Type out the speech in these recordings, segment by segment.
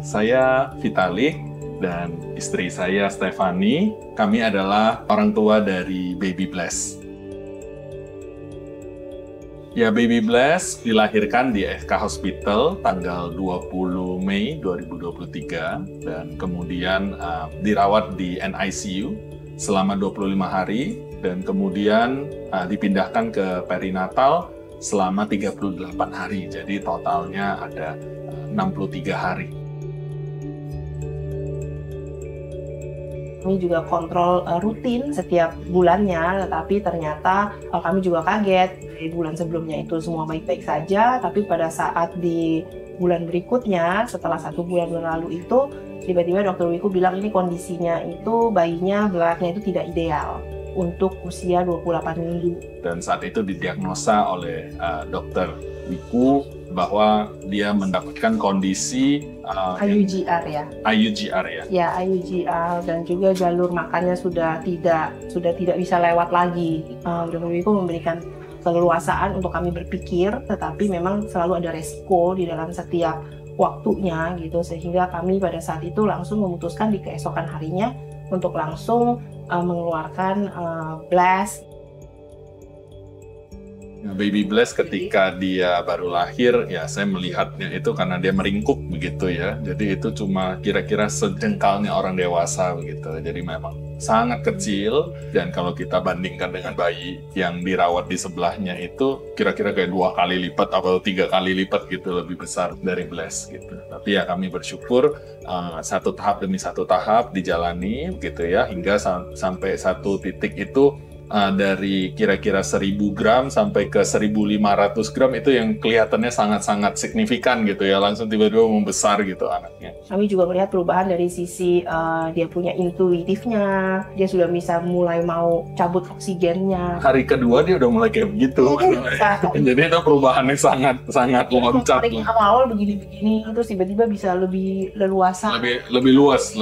Saya Vitalik dan istri saya Stefani. Kami adalah orang tua dari Baby Bless. Ya, Baby Bless dilahirkan di FK Hospital tanggal 20 Mei 2023 dan kemudian dirawat di NICU selama 25 hari dan kemudian dipindahkan ke perinatal selama 38 hari. Jadi totalnya ada 63 hari. Kami juga kontrol rutin setiap bulannya, tetapi ternyata kami juga kaget. Di bulan sebelumnya itu semua baik-baik saja, tapi pada saat di bulan berikutnya, setelah 1 bulan berlalu itu, tiba-tiba dokter Wiku bilang ini kondisinya itu bayinya beratnya itu tidak ideal untuk usia 28 minggu. Dan saat itu didiagnosa oleh dokter Wiku bahwa dia mendapatkan kondisi IUGR ya. IUGR ya. Ya, IUGR dan juga jalur makannya sudah tidak bisa lewat lagi. Dokter Wiku memberikan keleluasaan untuk kami berpikir, tetapi memang selalu ada resiko di dalam setiap waktunya gitu, sehingga kami pada saat itu langsung memutuskan di keesokan harinya untuk langsung mengeluarkan Bless. Baby Bless ketika dia baru lahir, ya saya melihatnya itu karena dia meringkuk begitu ya. Jadi itu cuma kira-kira sejengkalnya orang dewasa begitu. Jadi memang sangat kecil, dan kalau kita bandingkan dengan bayi yang dirawat di sebelahnya itu kira-kira kayak 2 kali lipat atau 3 kali lipat gitu lebih besar dari Bless gitu. Tapi ya kami bersyukur satu tahap demi satu tahap dijalani begitu ya, hingga sampai satu titik itu dari kira-kira 1000 gram sampai ke 1500 gram itu yang kelihatannya sangat-sangat signifikan gitu ya, langsung tiba-tiba membesar gitu anaknya. Kami juga melihat perubahan dari sisi dia punya intuitifnya, dia sudah bisa mulai mau cabut oksigennya. Hari kedua dia udah mulai kayak begitu. Jadi itu perubahannya sangat loncat. Awal-awal begini-begini, terus tiba-tiba bisa lebih leluasa. Lebih luas.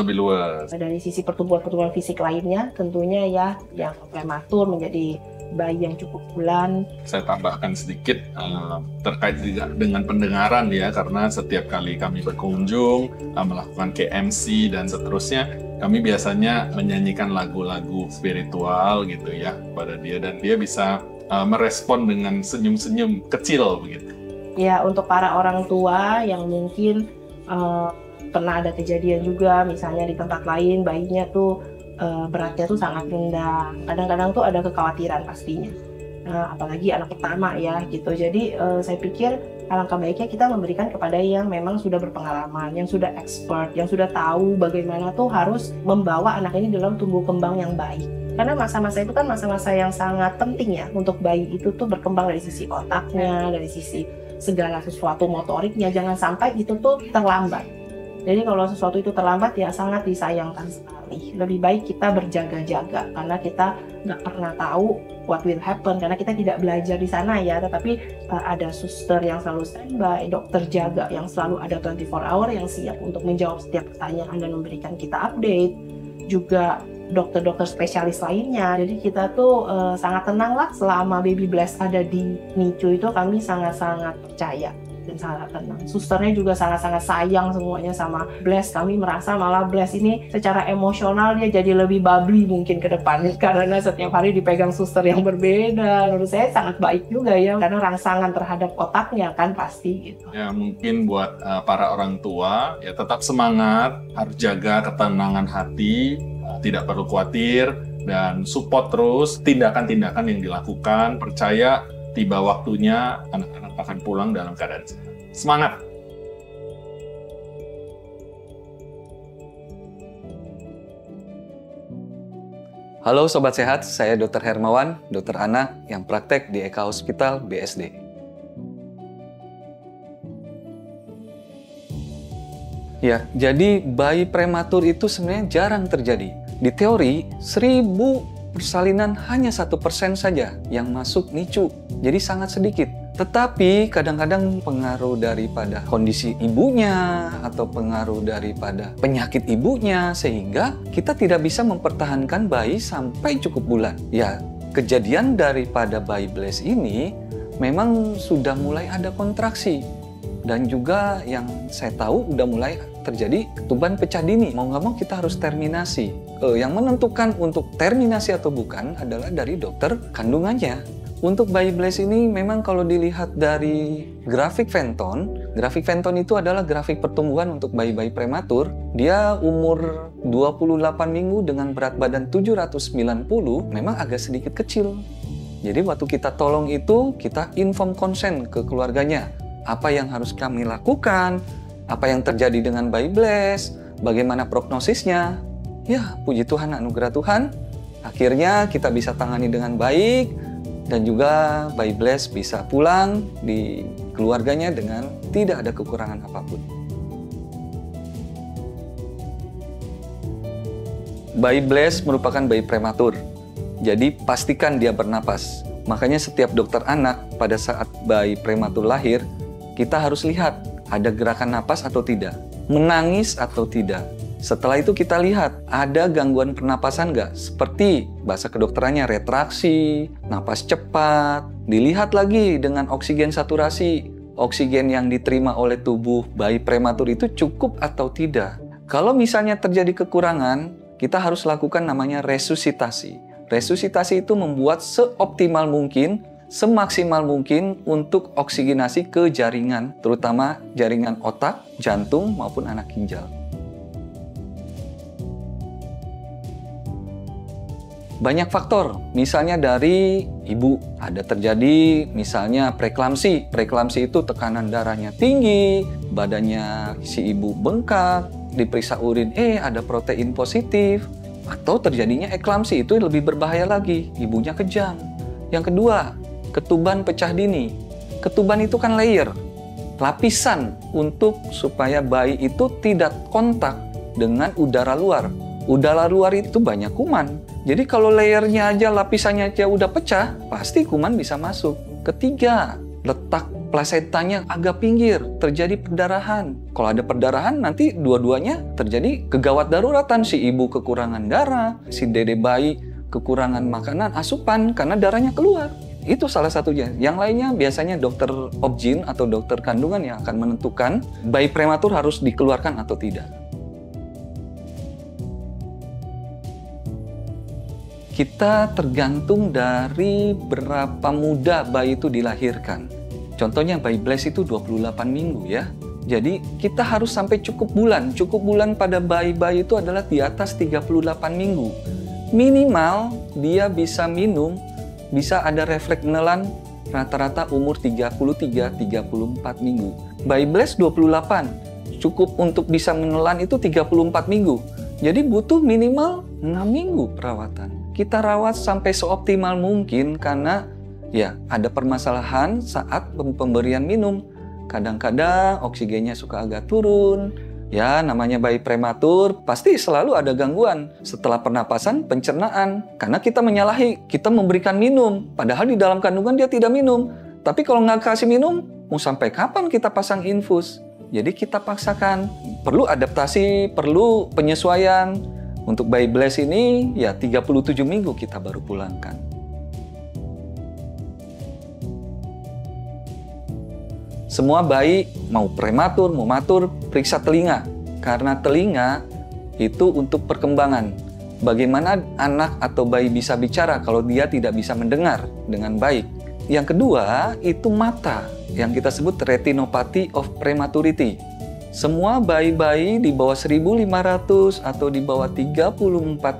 Dari sisi pertumbuhan fisik lainnya, tentunya ya yang prematur menjadi bayi yang cukup bulan. Saya tambahkan sedikit terkait dengan pendengaran ya, karena setiap kali kami berkunjung, melakukan KMC dan seterusnya, kami biasanya menyanyikan lagu-lagu spiritual gitu ya pada dia, dan dia bisa merespon dengan senyum-senyum kecil begitu. Ya, untuk para orang tua yang mungkin pernah ada kejadian juga, misalnya di tempat lain bayinya tuh beratnya tuh sangat rendah. Kadang-kadang tuh ada kekhawatiran pastinya. Apalagi anak pertama ya gitu. Jadi saya pikir alangkah baiknya kita memberikan kepada yang memang sudah berpengalaman, yang sudah expert, yang sudah tahu bagaimana tuh harus membawa anak ini dalam tumbuh kembang yang baik. Karena masa-masa itu kan masa-masa yang sangat penting ya untuk bayi itu tuh berkembang dari sisi otaknya, dari sisi segala sesuatu motoriknya. Jangan sampai itu tuh terlambat. Jadi kalau sesuatu itu terlambat ya sangat disayangkan sekali. Lebih baik kita berjaga-jaga karena kita nggak pernah tahu what will happen, karena kita tidak belajar di sana ya. Tetapi ada suster yang selalu standby, dokter jaga yang selalu ada 24 hour yang siap untuk menjawab setiap pertanyaan dan memberikan kita update. Juga dokter-dokter spesialis lainnya. Jadi kita tuh sangat tenang lah selama Baby Bless ada di NICU itu, kami sangat-sangat percaya dan sangat tenang. Susternya juga sangat-sangat sayang semuanya sama Bless. Kami merasa malah Bless ini secara emosional dia jadi lebih bubbly mungkin ke depannya karena setiap hari dipegang suster yang berbeda. Menurut saya sangat baik juga ya, karena rangsangan terhadap otaknya kan pasti gitu. Ya, mungkin buat para orang tua ya tetap semangat, harus jaga ketenangan hati, tidak perlu khawatir, dan support terus tindakan-tindakan yang dilakukan. Percaya tiba waktunya anak-anak akan pulang dalam keadaan sehat. Semangat! Halo Sobat Sehat, saya Dr. Hermawan, dokter anak yang praktek di EK Hospital BSD. Ya, jadi bayi prematur itu sebenarnya jarang terjadi. Di teori, 1000 persalinan hanya 1% saja yang masuk NICU, jadi sangat sedikit. Tetapi kadang-kadang pengaruh daripada kondisi ibunya atau pengaruh daripada penyakit ibunya sehingga kita tidak bisa mempertahankan bayi sampai cukup bulan. Ya, kejadian daripada bayi Bless ini memang sudah mulai ada kontraksi. Dan juga yang saya tahu udah mulai terjadi ketuban pecah dini. Mau nggak mau kita harus terminasi. Yang menentukan untuk terminasi atau bukan adalah dari dokter kandungannya. Untuk bayi blast ini memang kalau dilihat dari grafik Fenton itu adalah grafik pertumbuhan untuk bayi-bayi prematur. Dia umur 28 minggu dengan berat badan 790 memang agak sedikit kecil. Jadi waktu kita tolong itu, kita inform consent ke keluarganya. Apa yang harus kami lakukan, apa yang terjadi dengan bayi blast, bagaimana prognosisnya. Ya, puji Tuhan, anugerah Tuhan. Akhirnya kita bisa tangani dengan baik, dan juga bayi blast bisa pulang di keluarganya dengan tidak ada kekurangan apapun. Bayi blast merupakan bayi prematur. Jadi pastikan dia bernapas. Makanya setiap dokter anak pada saat bayi prematur lahir, kita harus lihat ada gerakan napas atau tidak, menangis atau tidak. Setelah itu kita lihat ada gangguan pernapasan nggak? Seperti bahasa kedokterannya retraksi, napas cepat. Dilihat lagi dengan oksigen saturasi. Oksigen yang diterima oleh tubuh bayi prematur itu cukup atau tidak. Kalau misalnya terjadi kekurangan, kita harus lakukan namanya resusitasi. Resusitasi itu membuat seoptimal mungkin, semaksimal mungkin untuk oksigenasi ke jaringan, terutama jaringan otak, jantung, maupun anak ginjal. Banyak faktor, misalnya dari ibu, ada terjadi misalnya preeklamsi. Preeklamsi itu tekanan darahnya tinggi, badannya si ibu bengkak, diperiksa urin, ada protein positif. Atau terjadinya eklamsi, itu lebih berbahaya lagi, ibunya kejang. Yang kedua, ketuban pecah dini. Ketuban itu kan layer, lapisan untuk supaya bayi itu tidak kontak dengan udara luar. Udara luar itu banyak kuman. Jadi kalau layernya aja, lapisannya aja udah pecah, pasti kuman bisa masuk. Ketiga, letak plasentanya agak pinggir, terjadi perdarahan. Kalau ada perdarahan, nanti dua-duanya terjadi kegawat daruratan. Si ibu kekurangan darah, si dede bayi kekurangan makanan, asupan, karena darahnya keluar. Itu salah satunya. Yang lainnya biasanya dokter obgyn atau dokter kandungan yang akan menentukan bayi prematur harus dikeluarkan atau tidak. Kita tergantung dari berapa muda bayi itu dilahirkan. Contohnya bayi blast itu 28 minggu ya. Jadi kita harus sampai cukup bulan. Cukup bulan pada bayi-bayi itu adalah di atas 38 minggu. Minimal dia bisa minum, bisa ada refleks menelan rata-rata umur 33-34 minggu. Bayi blast 28, cukup untuk bisa menelan itu 34 minggu. Jadi butuh minimal 6 minggu perawatan. Kita rawat sampai seoptimal mungkin karena ya ada permasalahan saat pemberian minum. Kadang-kadang oksigennya suka agak turun. Ya namanya bayi prematur pasti selalu ada gangguan setelah pernapasan, pencernaan. Karena kita menyalahi, kita memberikan minum. Padahal di dalam kandungan dia tidak minum. Tapi kalau nggak kasih minum, mau sampai kapan kita pasang infus? Jadi kita paksakan. Perlu adaptasi, perlu penyesuaian. Untuk bayi blast ini, ya 37 minggu kita baru pulangkan. Semua bayi, mau prematur, mau matur, periksa telinga. Karena telinga itu untuk perkembangan. Bagaimana anak atau bayi bisa bicara kalau dia tidak bisa mendengar dengan baik. Yang kedua, itu mata, yang kita sebut retinopathy of prematurity. Semua bayi-bayi di bawah 1.500 atau di bawah 34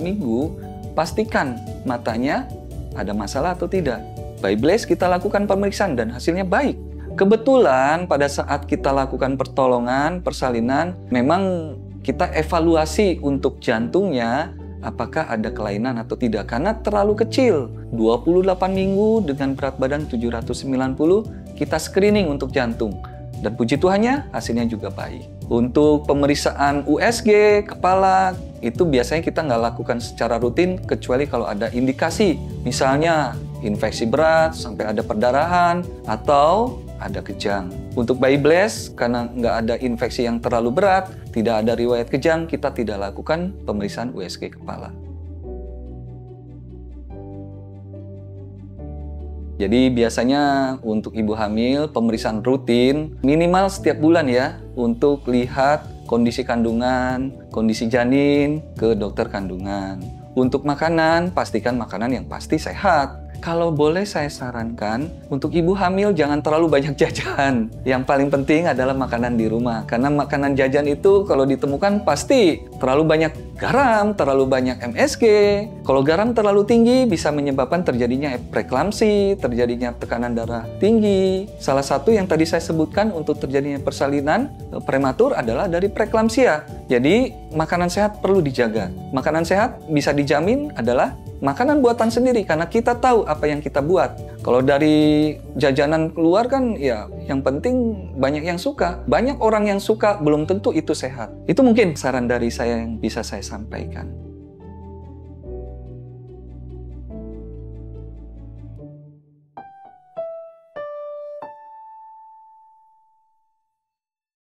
minggu, pastikan matanya ada masalah atau tidak. Bayi blast kita lakukan pemeriksaan dan hasilnya baik. Kebetulan pada saat kita lakukan pertolongan, persalinan, memang kita evaluasi untuk jantungnya apakah ada kelainan atau tidak. Karena terlalu kecil, 28 minggu dengan berat badan 790, kita screening untuk jantung. Dan puji Tuhannya hasilnya juga baik. Untuk pemeriksaan USG, kepala, itu biasanya kita nggak lakukan secara rutin kecuali kalau ada indikasi. Misalnya infeksi berat, sampai ada perdarahan, atau ada kejang. Untuk bayi blast, karena nggak ada infeksi yang terlalu berat, tidak ada riwayat kejang, kita tidak lakukan pemeriksaan USG kepala. Jadi biasanya untuk ibu hamil pemeriksaan rutin minimal setiap bulan ya untuk lihat kondisi kandungan, kondisi janin, ke dokter kandungan. Untuk makanan, pastikan makanan yang pasti sehat. Kalau boleh saya sarankan, untuk ibu hamil jangan terlalu banyak jajan. Yang paling penting adalah makanan di rumah. Karena makanan jajan itu kalau ditemukan pasti terlalu banyak garam, terlalu banyak MSG. Kalau garam terlalu tinggi bisa menyebabkan terjadinya preeklamsi, terjadinya tekanan darah tinggi. Salah satu yang tadi saya sebutkan untuk terjadinya persalinan prematur adalah dari preeklamsia. Jadi makanan sehat perlu dijaga. Makanan sehat bisa dijamin adalah makanan buatan sendiri karena kita tahu apa yang kita buat. Kalau dari jajanan keluar kan ya yang penting banyak yang suka. Banyak orang yang suka belum tentu itu sehat. Itu mungkin saran dari saya yang bisa saya sampaikan.